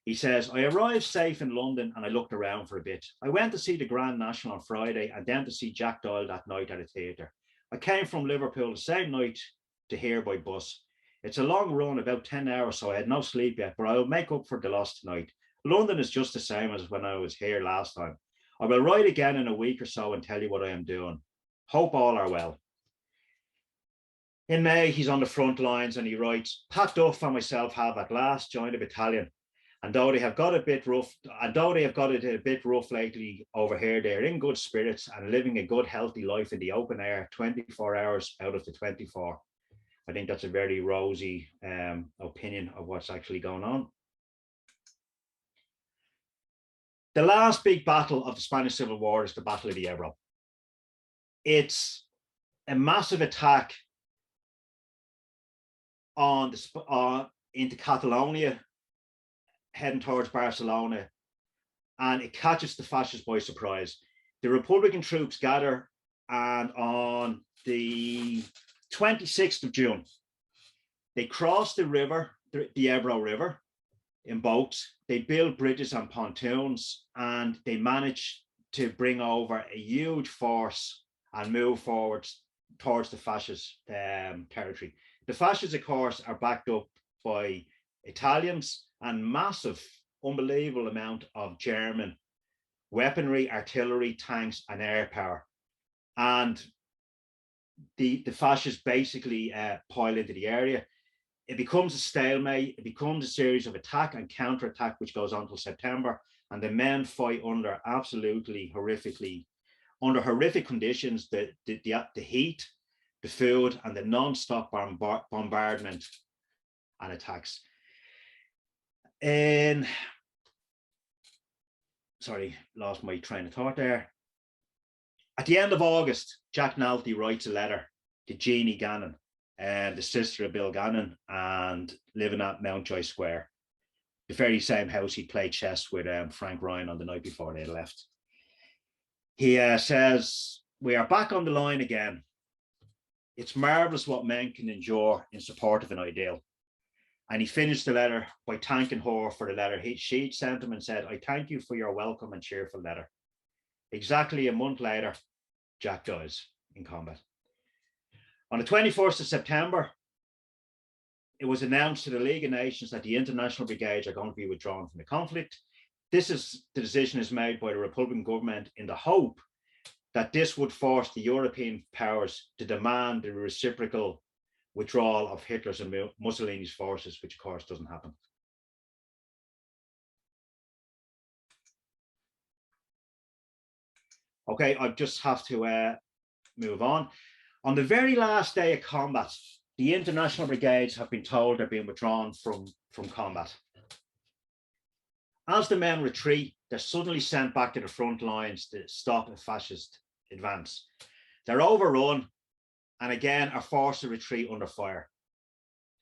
he says, I arrived safe in London and I looked around for a bit. I went to see the Grand National on Friday and then to see Jack Doyle that night at a theatre. I came from Liverpool the same night to here by bus. It's a long run, about 10 hours, so I had no sleep yet, but I will make up for the loss tonight. London is just the same as when I was here last time. I will write again in a week or so and tell you what I am doing. Hope all are well. In May, he's on the front lines and he writes, Pat Duff and myself have at last joined a battalion. And though they have got it a bit rough lately over here, they're in good spirits and living a good, healthy life in the open air, 24 hours out of the 24. I think that's a very rosy opinion of what's actually going on. The last big battle of the Spanish Civil War is the Battle of the Ebro. It's a massive attack into Catalonia, heading towards Barcelona, and it catches the fascists by surprise. The Republican troops gather, and on the 26th of June, they cross the river, the Ebro River, in boats. They build bridges and pontoons, and they manage to bring over a huge force and move forward towards the fascist territory. The fascists, of course, are backed up by Italians and massive, unbelievable amount of German weaponry, artillery, tanks, and air power. And the fascists basically pile into the area. It becomes a stalemate. It becomes a series of attack and counterattack, which goes on until September. And the men fight under absolutely under horrific conditions, the heat, the food, and the non-stop bombardment and attacks. Sorry, lost my train of thought there. At the end of August, Jack Nalty writes a letter to Jeannie Gannon, the sister of Bill Gannon, and living at Mountjoy Square, the very same house he played chess with Frank Ryan on the night before they left. He says, we are back on the line again. It's marvelous what men can endure in support of an ideal. And he finished the letter by thanking her for the letter she sent him and said, I thank you for your welcome and cheerful letter. Exactly a month later, Jack dies in combat. On the 21st of September, it was announced to the League of Nations that the International Brigades are going to be withdrawn from the conflict. The decision is made by the Republican government in the hope that this would force the European powers to demand the reciprocal withdrawal of Hitler's and Mussolini's forces, which of course doesn't happen. Okay, I just have to move on. On the very last day of combat, the International Brigades have been told they're being withdrawn from combat. As the men retreat, they're suddenly sent back to the front lines to stop a fascist advance. They're overrun and again are forced to retreat under fire.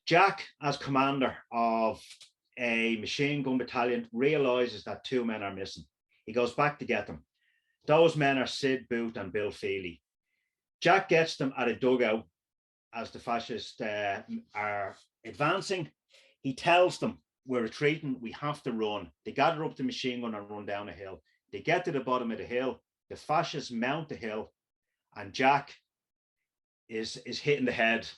Jack, as commander of a machine gun battalion, realizes that 2 men are missing. He goes back to get them. Those men are Sid Booth and Bill Feely. Jack gets them at a dugout as the fascists are advancing. He tells them, we're retreating, we have to run. They gather up the machine gun and run down a hill. They get to the bottom of the hill. The fascists mount the hill, and Jack is hit in the head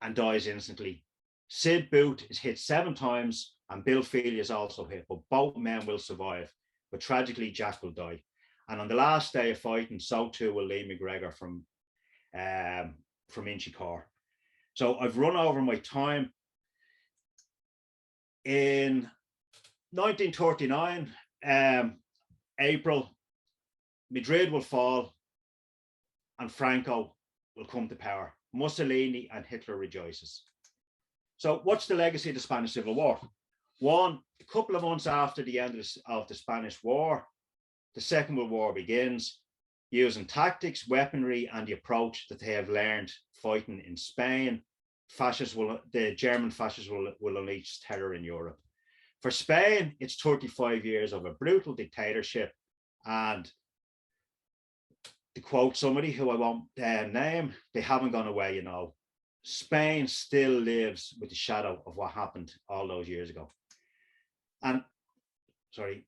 and dies instantly. Sid Booth is hit 7 times, and Bill Feely is also hit, but both men will survive. But tragically, Jack will die. And on the last day of fighting, so too will Lee McGregor from Inchicore. So I've run over my time. In 1939, April, Madrid will fall and Franco will come to power. Mussolini and Hitler rejoices. So what's the legacy of the Spanish Civil War? One, a couple of months after the end of the Spanish War, the Second World War begins, using tactics, weaponry, and the approach that they have learned fighting in Spain. The German fascists will unleash terror in Europe. For Spain, it's 35 years of a brutal dictatorship. And to quote somebody who I won't name, they haven't gone away, you know. Spain still lives with the shadow of what happened all those years ago. And, sorry.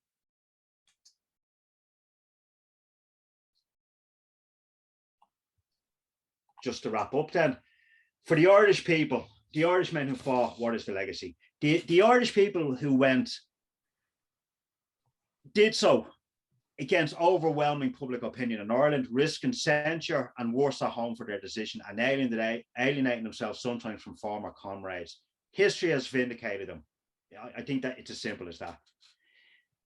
Just to wrap up then, for the Irish people, the Irishmen who fought, what is the legacy? The Irish people who did so against overwhelming public opinion in Ireland, risking censure and worse at home for their decision, and alienating themselves sometimes from former comrades. History has vindicated them. I think that it's as simple as that.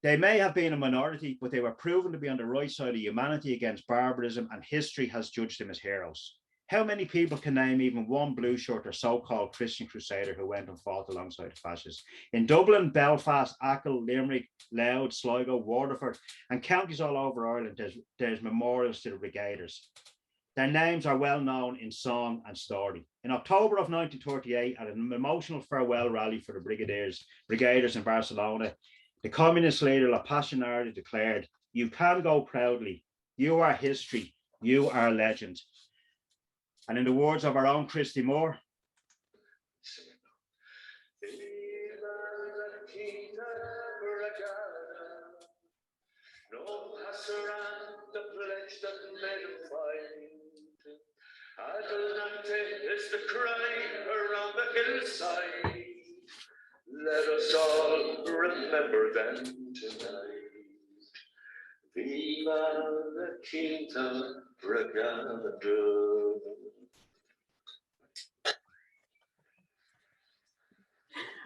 They may have been a minority, but they were proven to be on the right side of humanity against barbarism, and history has judged them as heroes. How many people can name even one blue shirt or so-called Christian crusader who went and fought alongside the fascists? In Dublin, Belfast, Achill, Limerick, Louth, Sligo, Waterford, and counties all over Ireland, there's memorials to the Brigaders. Their names are well known in song and story. In October of 1938, at an emotional farewell rally for the Brigaders in Barcelona, the communist leader La Passionari declared, "You can go proudly. You are history. You are legend." And in the words of our own Christy Moore, Viva la Quinta Brigada, no passerand the pledge that made him fight. Adelante is the cry around the hillside. Let us all remember them tonight. Viva la Quinta Brigada.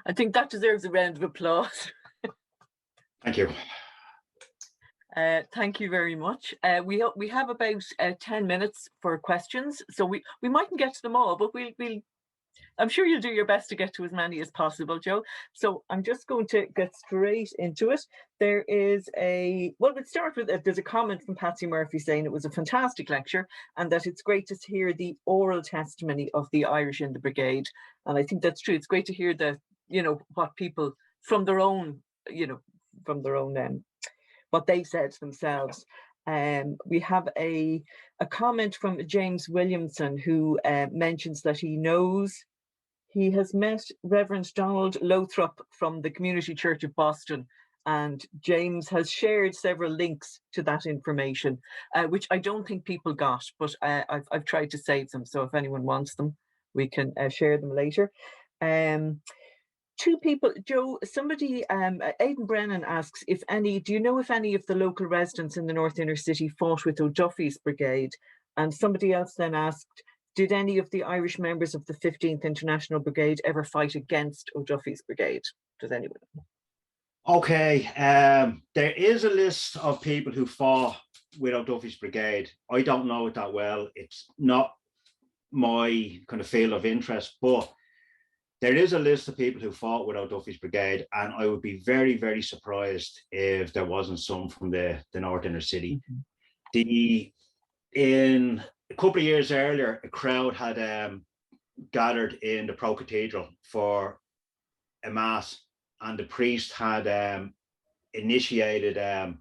I think that deserves a round of applause. thank you. Thank you very much. We have about 10 minutes for questions, so we mightn't get to them all, but we'll I'm sure you'll do your best to get to as many as possible, Joe. So I'm just going to get straight into it. There is we'll start with, there's a comment from Patsy Murphy saying it was a fantastic lecture and that it's great to hear the oral testimony of the Irish in the brigade. And I think that's true. It's great to hear what people from their own, what they said themselves. We have a comment from James Williamson who mentions that he has met Reverend Donald Lothrop from the Community Church of Boston, and James has shared several links to that information, which I don't think people got, but I've tried to save them. So if anyone wants them, we can share them later. Two people, Joe, somebody, Aidan Brennan asks do you know if any of the local residents in the North Inner City fought with O'Duffy's Brigade? And somebody else then asked, did any of the Irish members of the 15th International Brigade ever fight against O'Duffy's Brigade? Does anyone know? Okay, there is a list of people who fought with O'Duffy's Brigade. I don't know it that well. It's not my kind of field of interest, but there is a list of people who fought with O'Duffy's Brigade, and I would be very, very surprised if there wasn't some from the North Inner City. Mm-hmm. In a couple of years earlier, a crowd had gathered in the Pro Cathedral for a mass, and the priest had initiated a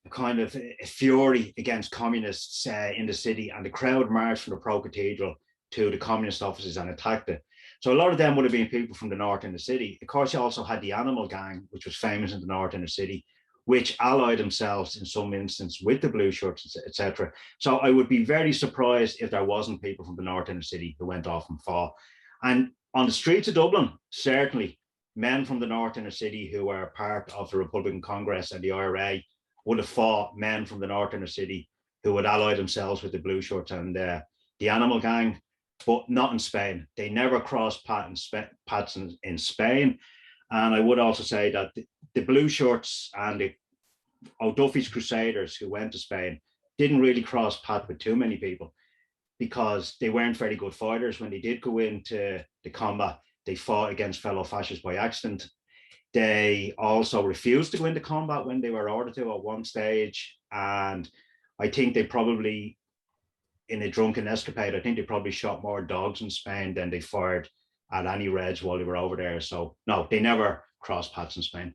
kind of a fury against communists in the city, and the crowd marched from the Pro Cathedral to the communist offices and attacked it. So a lot of them would have been people from the north inner city. Of course, you also had the Animal Gang, which was famous in the north inner city, which allied themselves in some instance with the blue shirts, etc. So I would be very surprised if there wasn't people from the north inner city who went off and fought. And on the streets of Dublin, certainly men from the north inner city who were part of the Republican Congress and the IRA would have fought men from the north inner city who would ally themselves with the blue shirts and the Animal Gang, but not in Spain. They never crossed paths in Spain. And I would also say that the blue shirts and the Duffy's Crusaders who went to Spain didn't really cross paths with too many people, because they weren't very good fighters. When they did go into the combat, they fought against fellow fascists by accident. They also refused to go into combat when they were ordered to at one stage. And I think they probably, in a drunken escapade, I think they probably shot more dogs in Spain than they fired at any Reds while they were over there. So no, they never crossed paths in Spain.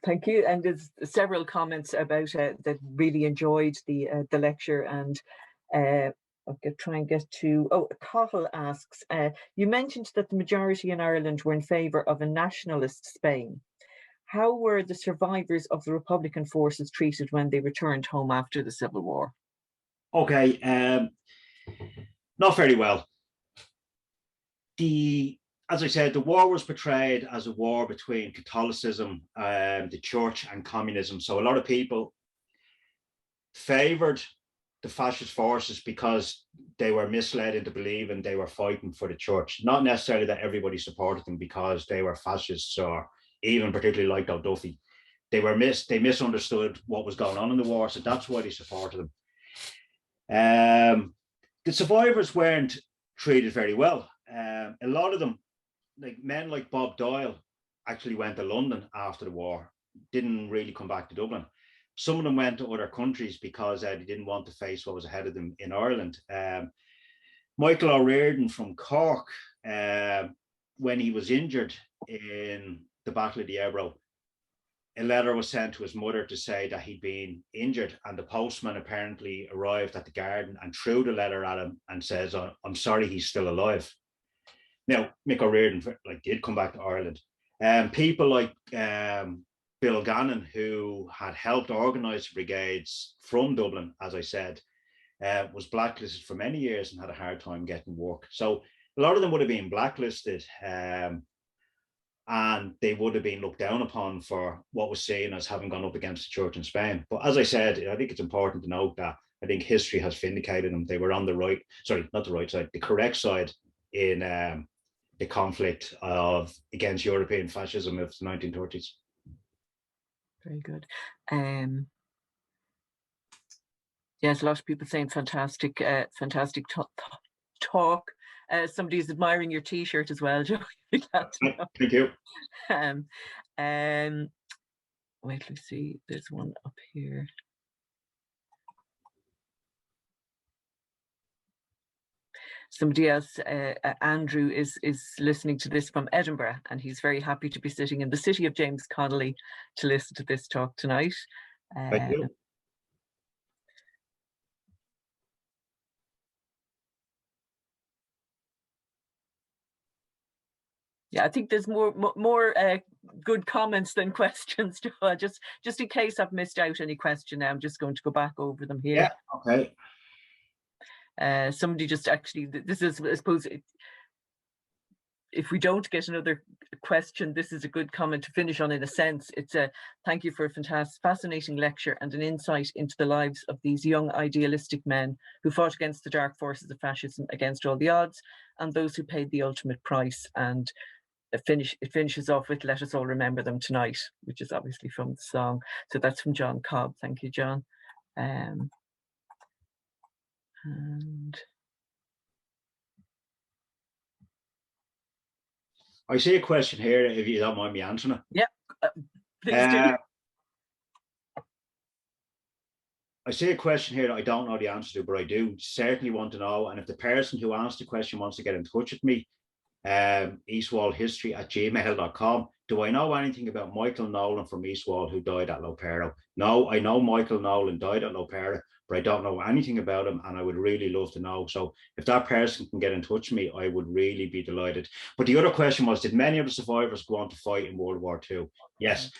Thank you. And there's several comments about that really enjoyed the lecture, and I'll try and get to. Oh, Cahill asks, you mentioned that the majority in Ireland were in favour of a nationalist Spain. How were the survivors of the Republican forces treated when they returned home after the Civil War? Okay, not very well. As I said, the war was portrayed as a war between Catholicism, the church, and communism. So a lot of people favoured the fascist forces because they were misled into believing they were fighting for the church. Not necessarily that everybody supported them because they were fascists or even particularly liked O'Duffy. They misunderstood what was going on in the war, so that's why they supported them. The survivors weren't treated very well. A lot of them, like men like Bob Doyle, actually went to London after the war, didn't really come back to Dublin. Some of them went to other countries because they didn't want to face what was ahead of them in Ireland. Michael O'Riordan from Cork, when he was injured in the Battle of the Ebro, a letter was sent to his mother to say that he'd been injured, and the postman apparently arrived at the garden and threw the letter at him and says, "I'm sorry, he's still alive." Now, Mick O'Riordan did come back to Ireland. People like Bill Gannon, who had helped organise the brigades from Dublin, as I said, was blacklisted for many years and had a hard time getting work. So a lot of them would have been blacklisted, and they would have been looked down upon for what was seen as having gone up against the church in Spain. But as I said, I think it's important to note that I think history has vindicated them. They were on the right, sorry, not the right side, the correct side in the conflict against European fascism of the 1930s. Very good. Yes, a lot of people saying fantastic, fantastic talk. Somebody's admiring your T-shirt as well, Joe. Thank you. Wait, let's see. There's one up here. Somebody else, Andrew, is listening to this from Edinburgh, and he's very happy to be sitting in the city of James Connolly to listen to this talk tonight. Thank you. Yeah, I think there's more good comments than questions. Just in case I've missed out any question, I'm just going to go back over them here. Yeah, okay. Somebody just actually, this is, I suppose, if we don't get another question, this is a good comment to finish on in a sense. It's a thank you for a fantastic, fascinating lecture and an insight into the lives of these young idealistic men who fought against the dark forces of fascism against all the odds, and those who paid the ultimate price. And it finishes off with "Let us all remember them tonight," which is obviously from the song. So that's from John Cobb. Thank you, John. And I see a question here, if you don't mind me answering it. Yeah, please do. I see a question here that I don't know the answer to, but I do certainly want to know. And if the person who asked the question wants to get in touch with me, eastwallhistory@gmail.com. Do I know anything about Michael Nolan from Eastwall who died at Lopero? No, I know Michael Nolan died at Lopero, but I don't know anything about him, and I would really love to know. So if that person can get in touch with me, I would really be delighted. But the other question was, did many of the survivors go on to fight in World War II? Yes,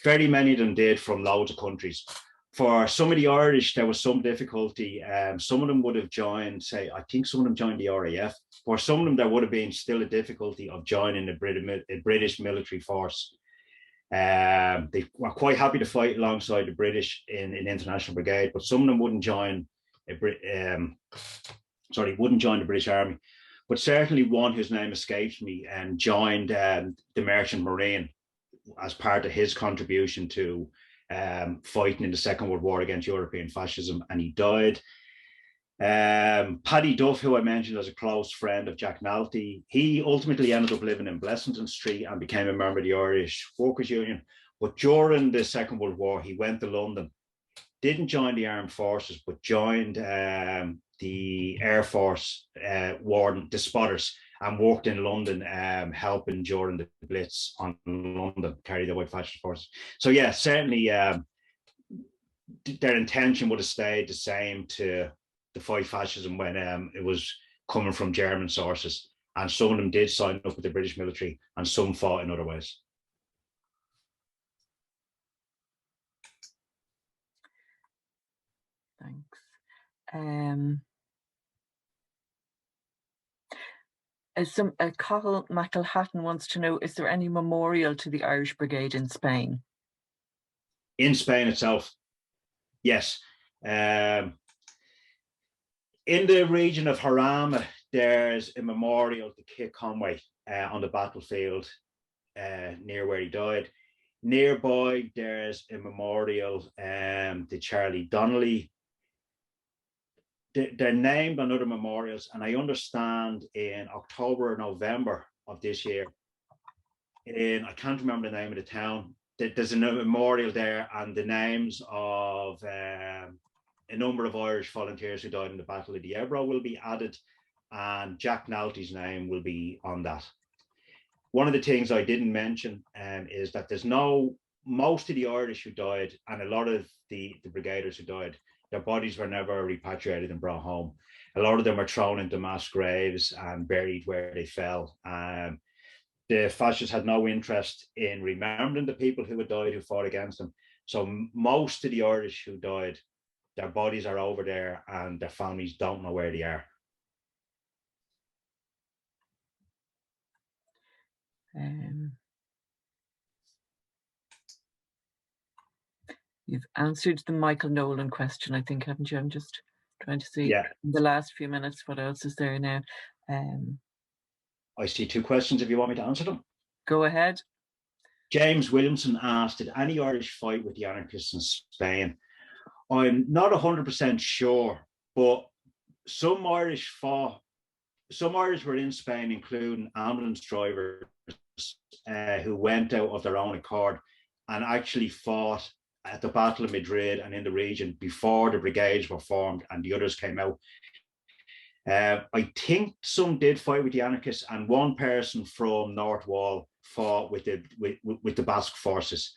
very many of them did, from loads of countries. For some of the Irish, there was some difficulty. Some of them would have joined, say, I think some of them joined the RAF. For some of them, there would have been still a difficulty of joining a British military force. They were quite happy to fight alongside the British in International Brigade, but some of them wouldn't join wouldn't join the British Army. But certainly one whose name escapes me joined the Merchant Marine as part of his contribution to fighting in the Second World War against European fascism, and he died. Paddy Duff, who I mentioned as a close friend of Jack Nalty, he ultimately ended up living in Blessington Street and became a member of the Irish Workers' Union. But during the Second World War, he went to London, didn't join the armed forces, but joined the Air Force warden, the spotters, and worked in London, helping during the Blitz on London, carry the white fascist forces. So yeah, certainly their intention would have stayed the same to fight fascism when it was coming from German sources. And some of them did sign up with the British military, and some fought in other ways. Thanks. Cathal McElhatton wants to know, is there any memorial to the Irish Brigade in Spain? In Spain itself, yes. In the region of Jarama, there's a memorial to Kit Conway on the battlefield near where he died. Nearby, there's a memorial to Charlie Donnelly. They're named on other memorials, and I understand in October or November of this year, I can't remember the name of the town, there's a memorial there, and the names of a number of Irish volunteers who died in the Battle of the Ebro will be added, and Jack Nalty's name will be on that. One of the things I didn't mention is that most of the Irish who died, and a lot of the brigaders who died, their bodies were never repatriated and brought home. A lot of them were thrown into mass graves and buried where they fell. The fascists had no interest in remembering the people who had died, who fought against them. So most of the Irish who died, their bodies are over there and their families don't know where they are. You've answered the Michael Nolan question, I think, haven't you? I'm just trying to see in the last few minutes what else is there now. I see two questions if you want me to answer them. Go ahead. James Williamson asked, did any Irish fight with the anarchists in Spain? I'm not 100% sure, but some Irish fought. Some Irish were in Spain, including ambulance drivers who went out of their own accord and actually fought at the Battle of Madrid and in the region before the brigades were formed and the others came out. I think some did fight with the anarchists, and one person from North Wall fought with the Basque forces.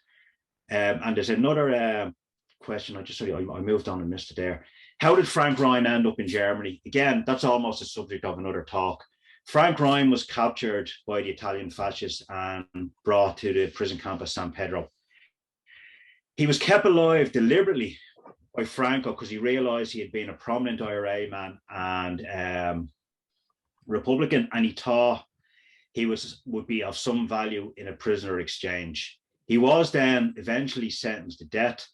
And there's another question. I moved on and missed it there. How did Frank Ryan end up in Germany? Again, that's almost a subject of another talk. Frank Ryan was captured by the Italian fascists and brought to the prison camp of San Pedro. He was kept alive deliberately by Franco because he realized he had been a prominent IRA man and Republican, and he thought he would be of some value in a prisoner exchange. He was then eventually sentenced to death,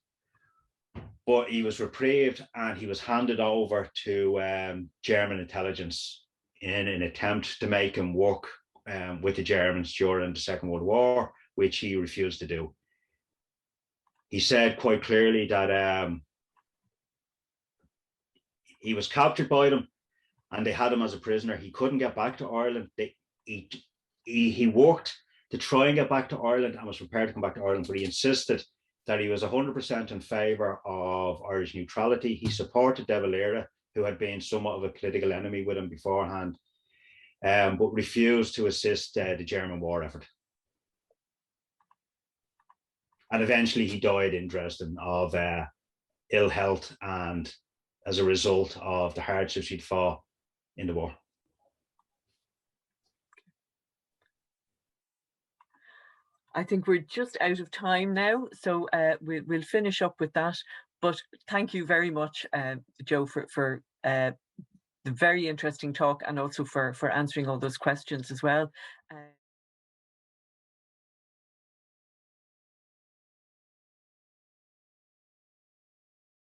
but he was reprieved and he was handed over to German intelligence in an attempt to make him work with the Germans during the Second World War, which he refused to do. He said quite clearly that he was captured by them and they had him as a prisoner. He couldn't get back to Ireland. He worked to try and get back to Ireland and was prepared to come back to Ireland, but he insisted that he was 100% in favour of Irish neutrality. He supported De Valera, who had been somewhat of a political enemy with him beforehand. but refused to assist the German war effort. And eventually he died in Dresden of ill health and as a result of the hardships he'd fought in the war. I think we're just out of time now, so we'll finish up with that. But thank you very much, Joe, for the very interesting talk, and also for answering all those questions as well.